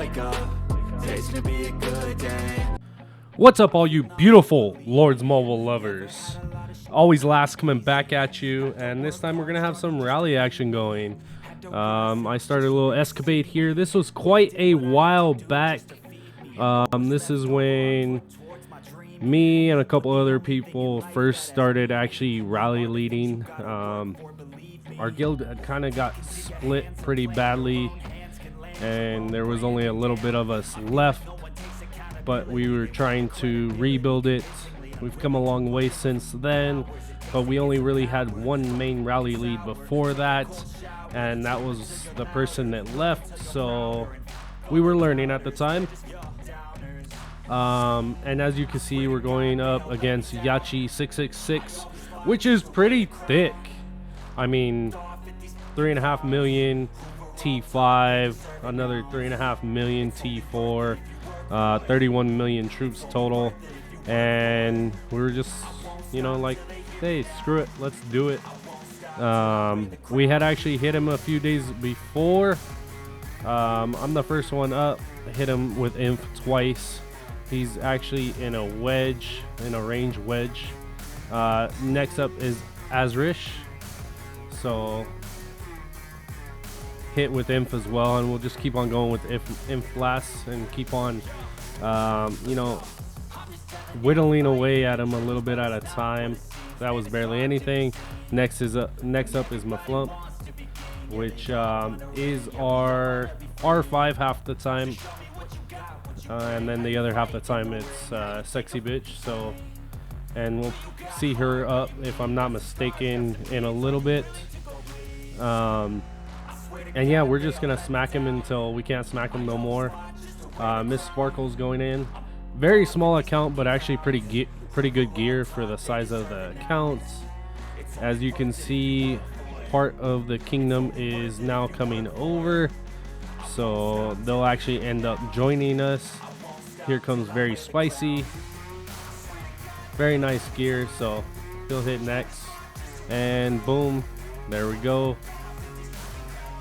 wake up, today's gonna be a good day. What's up, all you beautiful Lords Mobile lovers? Always Last coming back at you, and this time we're gonna have some rally action going. I started a little escapade here. This was quite a while back. This is when me and a couple other people first started actually rally leading. Our guild had kind of got split pretty badly, and there was only a little bit of us left, but we were trying to rebuild it. We've come a long way since then, but we only really had one main rally lead before that, and that was the person that left, so we were learning at the time. And as you can see, we're going up against Yachi 666, which is pretty thick. I mean, 3.5 million T5, another 3.5 million T4, 31 million troops total, and we were just, you know, like, hey, screw it, let's do it. We had actually hit him a few days before. I'm the first one up. I hit him with inf twice. He's actually in a wedge, in a range wedge. Next up is Azrish, so hit with inf as well, and we'll just keep on going with inf blasts and keep on, you know, whittling away at him a little bit at a time. That was barely anything. Next up is Maflump, which is our R5 half the time, and then the other half the time it's Sexy Bitch. So, and we'll see her up, if I'm not mistaken, in a little bit. And yeah, we're just gonna smack him until we can't smack him no more. Miss Sparkle's going in. Very small account, but actually pretty good gear for the size of the accounts. As you can see, part of the kingdom is now coming over, so they'll actually end up joining us. Here comes Very Spicy. Very nice gear, so he'll hit next, and boom, there we go.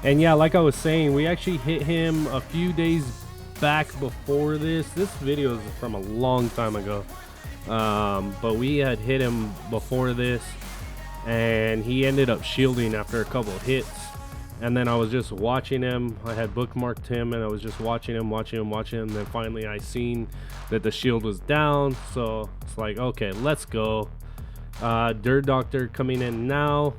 And yeah, like I was saying, we actually hit him a few days back before this. This video is from a long time ago, but we had hit him before this, and he ended up shielding after a couple of hits. And then I was just watching him. I had bookmarked him, and I was just watching him. And then finally I seen that the shield was down, so it's like, okay, let's go. Dirt Doctor coming in now,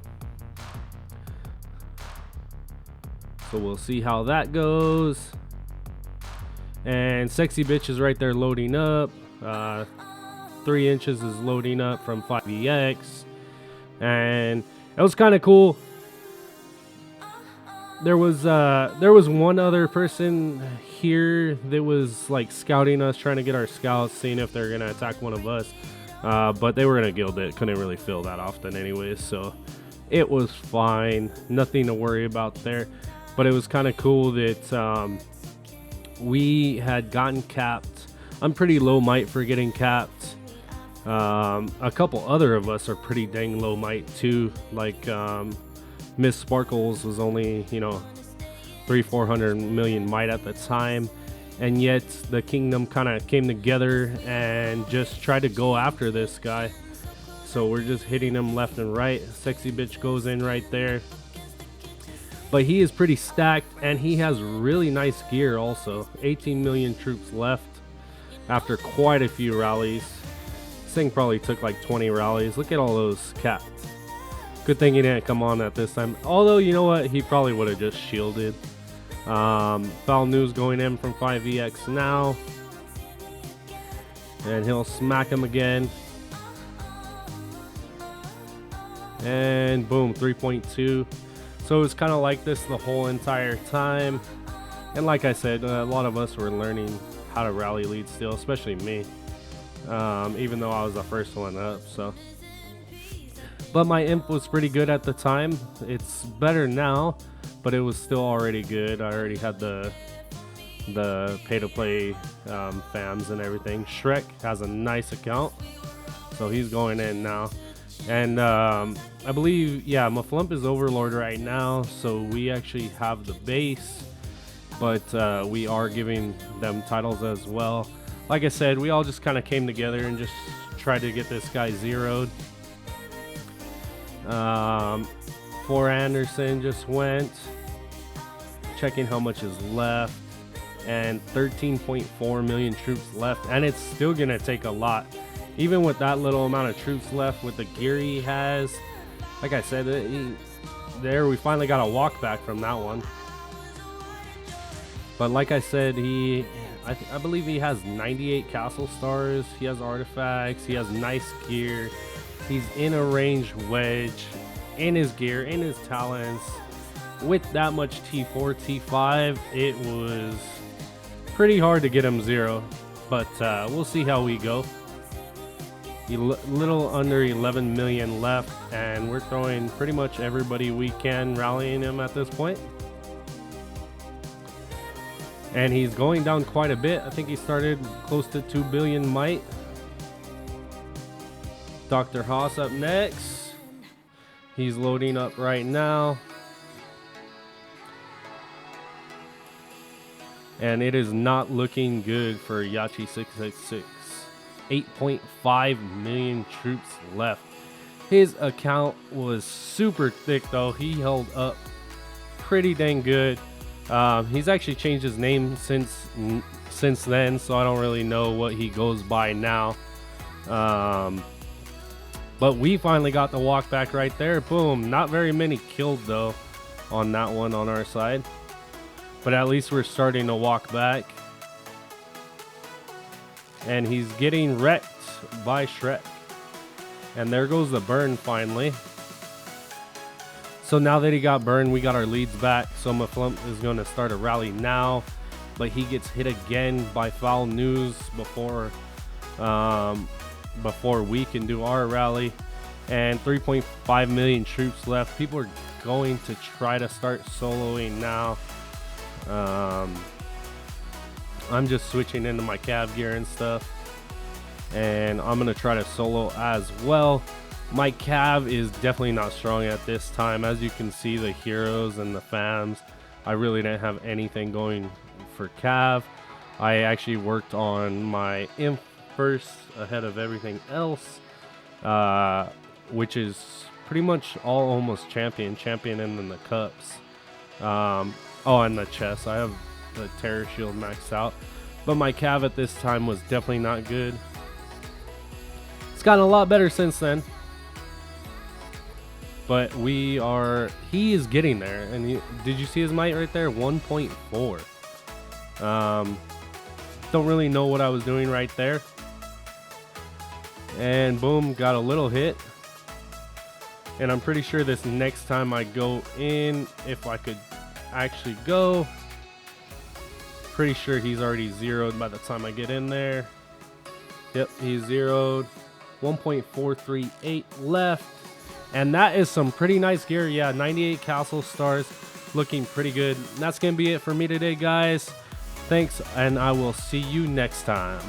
so we'll see how that goes. And Sexy Bitch is right there loading up. 3 inches is loading up from 5EX, and it was kind of cool. There was one other person here that was like scouting us, trying to get our scouts, seeing if they're gonna attack one of us, but they were in a guild that couldn't really fill that often anyways, so it was fine, nothing to worry about there. But it was kind of cool that we had gotten capped. I'm pretty low might for getting capped. A couple other of us are pretty dang low might too, like Miss Sparkles was only, you know, 300-400 million might at the time, and yet the kingdom kind of came together and just tried to go after this guy. So we're just hitting him left and right. Sexy Bitch goes in right there, but he is pretty stacked, and he has really nice gear also. 18 million troops left after quite a few rallies. This thing probably took like 20 rallies. Look at all those caps. Good thing he didn't come on at this time. Although, you know what? He probably would have just shielded. Foul News going in from 5EX now. And he'll smack him again. And boom, 3.2. So it's kind of like this the whole entire time. And like I said, a lot of us were learning how to rally lead still, especially me. Even though I was the first one up, so. But my imp was pretty good at the time. It's better now, but it was still already good. I already had the pay-to-play fams and everything. Shrek has a nice account, so he's going in now. And I believe, yeah, Maflump is Overlord right now, so we actually have the base. but we are giving them titles as well. Like I said, we all just kind of came together and just tried to get this guy zeroed. 4 Anderson just went. Checking how much is left. And 13.4 million troops left. And it's still going to take a lot. Even with that little amount of troops left with the gear he has. Like I said, there we finally got a walk back from that one. But like I said, I believe he has 98 castle stars. He has artifacts. He has nice gear. He's in a ranged wedge, in his gear, in his talents. With that much T4, T5, it was pretty hard to get him 0. But we'll see how we go. A little under 11 million left, and we're throwing pretty much everybody we can, rallying him at this point. And he's going down quite a bit. I think he started close to 2 billion might. Dr. Haas up next. He's loading up right now. And it is not looking good for Yachi 666. 8.5 million troops left. His account was super thick though. He held up pretty dang good. He's actually changed his name since then, so I don't really know what he goes by now. But we finally got the walk back right there. Boom. Not very many killed though on that one on our side. But at least we're starting to walk back. And he's getting wrecked by Shrek. And there goes the burn finally. So now that he got burned, we got our leads back. So Maflump is going to start a rally now. But he gets hit again by foul news before we can do our rally. And 3.5 million troops left. People are going to try to start soloing now. I'm just switching into my cav gear and stuff. And I'm going to try to solo as well. My cav is definitely not strong at this time. As you can see, the heroes and the fams, I really didn't have anything going for cav. I actually worked on my imp first ahead of everything else, which is pretty much all almost champion and then the cups. Oh, and the chest. I have the terror shield maxed out, but my cav at this time was definitely not good. It's gotten a lot better since then, but he is getting there. And did you see his might right there? 1.4. Don't really know what I was doing right there. And boom, got a little hit. And I'm pretty sure this next time I go in, if I could actually go, pretty sure he's already zeroed by the time I get in there. Yep, he's zeroed. 1.438 left. And that is some pretty nice gear. Yeah, 98 castle stars, looking pretty good. And that's gonna be it for me today, guys. Thanks, and I will see you next time.